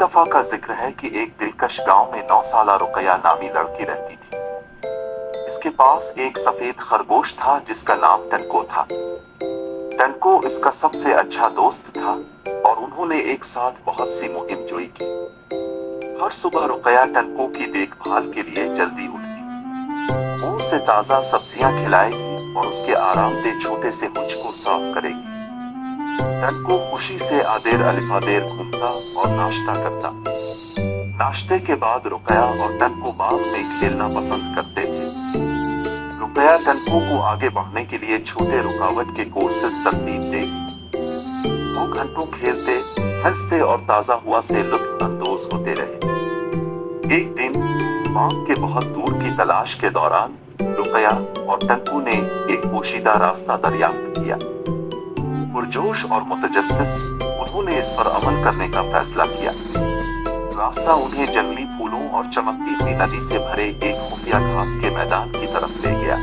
दफा का जिक्र है कि एक दिलकश गांव में 9 साला रुकया नामी लड़की रहती थी। इसके पास एक सफेद खरगोश था जिसका नाम टनको था। टनको इसका सबसे अच्छा दोस्त था और उन्होंने एक साथ बहुत सी मुहिम जोई की। हर सुबह रुकया टनको की देखभाल के लिए जल्दी उठती। वो उसे ताजा सब्जियां खिलाएगी और उसके आरामदेह छोटे से हुज को साफ करेगी। टनको खुशी से आदेर अलिफादेर घूमता और नाश्ता करता। नाश्ते के बाद रुकया और टनको बाग में खेलना पसंद करते थे। रुकया टनको को आगे बढ़ने के लिए छोटे रुकावट के कोर्सेज तरतीब देगी। वो घंटों खेलते, हंसते और ताजा हुआ से लुत्फ अंदोज होते रहे। एक दिन बाग के बहुत दूर की तलाश के दौरान रुकया और टनको ने एक पोशीदा रास्ता दरियाफ्त किया। पुरजोश और मुतजस्सिस उन्होंने इस पर अमल करने का फैसला किया। रास्ता उन्हें जंगली फूलों और चमकती हुई नदी से भरे एक खुफिया घास के मैदान की तरफ ले गया।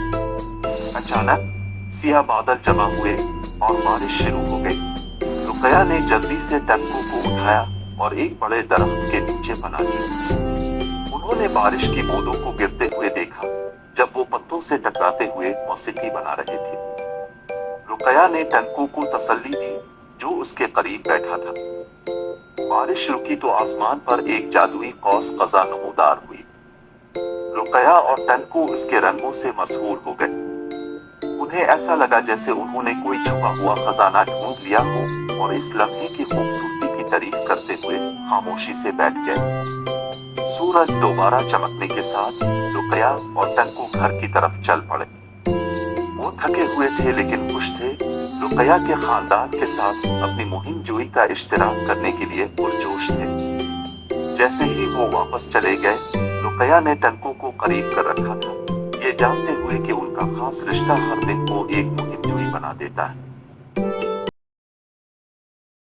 अचानक सियाह बादल जमा हुए और बारिश शुरू हो गई। रुकया ने जल्दी से टनको को उठाया और एक बड़े दरख्त के नीचे बना दिया। उन्होंने बारिश की बूंदों को गिरते हुए देखा जब वो पत्तों से टकराते हुए मौसीकी बना रहे थे। रुकया ने टनको को तसल्ली दी जो उसके करीब बैठा था। बारिश रुकी तो आसमान पर एक जादुई कौस कज़ा नमूदार हुई। रुकया और टनको इसके रंगों से मशहूर हो गए। उन्हें ऐसा लगा जैसे उन्होंने कोई छुपा हुआ खजाना ढूंढ लिया हो और इस लम्हे की खूबसूरती की तारीफ करते हुए खामोशी से बैठ गए। सूरज दोबारा चमकने के साथ रुकया और टनको घर की तरफ चल पड़े। वो थके हुए थे लेकिन खुश थे। रुकया के खानदान के साथ अपनी मुहिम जोई का इश्तिराक करने के लिए पुरजोश थे। जैसे ही वो वापस चले गए, रुकया ने टनको को करीब कर रखा था, ये जानते हुए कि उनका खास रिश्ता हर दिन को एक मुहिम जोई बना देता है।